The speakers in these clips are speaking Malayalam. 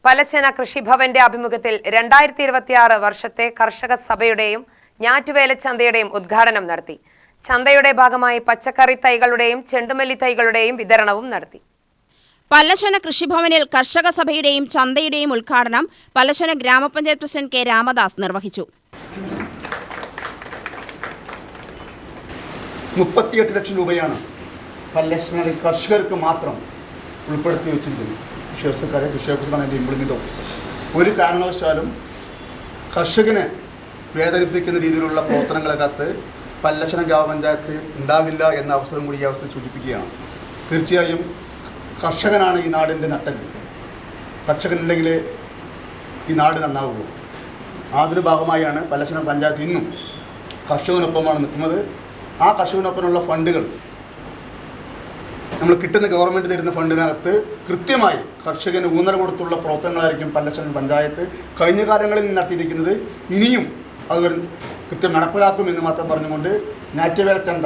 പലശന കൃഷിഭവന്റെ ആഭിമുഖ്യത്തിൽ 2026 വർഷത്തെ കർഷക സഭയുടെയും ഞാറ്റുവേല ചന്തയുടെയും ഉദ്ഘാടനം നടത്തി. ചന്തയുടെ ഭാഗമായി പച്ചക്കറി തൈകളുടെയും ചെണ്ടുമല്ലി തൈകളുടെയും വിതരണവും നടത്തി. പലശന കൃഷിഭവനിൽ കർഷക സഭയുടെയും ചന്തയുടെയും ഉദ്ഘാടനം പലശന ഗ്രാമപഞ്ചായത്ത് പ്രസിഡന്റ് കെ രാമദാസ് നിർവഹിച്ചു. 38 ലക്ഷം രൂപയാണ് പലശന കർഷകർക്ക് മാത്രം ഉൾപ്പെടുത്തി വെച്ചിരിക്കുന്നത്. കൃഷി ഓഫീസറാണ് എൻ്റെ ഇംപ്ലിമെൻ്റ് ഓഫീസർ. ഒരു കാരണവശാലും കർഷകനെ വേദനിപ്പിക്കുന്ന രീതിയിലുള്ള പ്രവർത്തനങ്ങളകത്ത് പല്ലശന ഗ്രാമപഞ്ചായത്ത് ഉണ്ടാകില്ല എന്ന അവസരം കൂടി ഈ അവസ്ഥയിൽ സൂചിപ്പിക്കുകയാണ്. തീർച്ചയായും കർഷകനാണ് ഈ നാടിൻ്റെ നട്ടെല്ല്. കർഷകനുണ്ടെങ്കിൽ ഈ നാട് നന്നാവുള്ളൂ. അതിൻ്റെ ഭാഗമായാണ് പല്ലശന പഞ്ചായത്ത് ഇന്നും കർഷകനൊപ്പമാണ് നിൽക്കുന്നത്. ആ കർഷകനൊപ്പമുള്ള ഫണ്ടുകൾ നമ്മൾ കിട്ടുന്ന ഗവൺമെൻറ് തരുന്ന ഫണ്ടിനകത്ത് കൃത്യമായി കർഷകന് ഊന്നൽ കൊടുത്തുള്ള പ്രവർത്തനങ്ങളായിരിക്കും പല്ലശന പഞ്ചായത്ത് കഴിഞ്ഞ കാലങ്ങളിൽ നടത്തിയിരിക്കുന്നത്. ഇനിയും അത് കൃത്യം നടപ്പിലാക്കുമെന്ന് മാത്രം പറഞ്ഞുകൊണ്ട് ഞാറ്റുവേല ചന്ത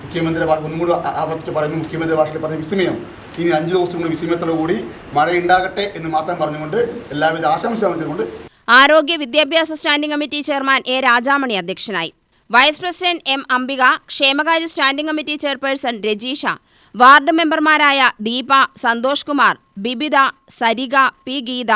മുഖ്യമന്ത്രി ഒന്നും കൂടി ആവർത്തിച്ച് പറയുന്നു. മുഖ്യമന്ത്രി ഭാഷയിൽ പറഞ്ഞ വിസ്മയം ഇനി 5 ദിവസം കൂടി വിസ്മയത്തോടുകൂടി മഴയുണ്ടാകട്ടെ എന്ന് മാത്രം പറഞ്ഞുകൊണ്ട് എല്ലാവിധ ആശംസകളും. ആരോഗ്യ വിദ്യാഭ്യാസ standing committee chairman A Rajamani അധ്യക്ഷനായി. വൈസ് പ്രസിഡന്റ് എം അംബിക, ക്ഷേമകാര്യ standing committee chairperson Rajeesha, ward മെമ്പർമാരായ ദീപ, സന്തോഷ് കുമാർ, ബിബിത, സരിക, പി ഗീത,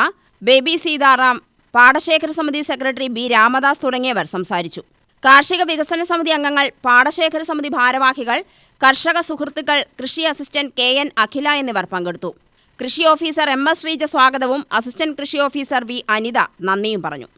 ബേബി സീതാറാം, പാടശേഖര സമിതി സെക്രട്ടറി ബി രാമദാസ് തുടങ്ങിയവർ സംസാരിച്ചു. കാർഷിക വികസന സമിതി അംഗങ്ങൾ, പാടശേഖര സമിതി ഭാരവാഹികൾ, കർഷക സുഹൃത്തുക്കൾ, കൃഷി അസിസ്റ്റന്റ് കെ എൻ അഖില എന്നിവർ പങ്കെടുത്തു. കൃഷി ഓഫീസർ എം എസ് ശ്രീജ സ്വാഗതവും അസിസ്റ്റന്റ് കൃഷി ഓഫീസർ വി അനിത നന്ദിയും പറഞ്ഞു.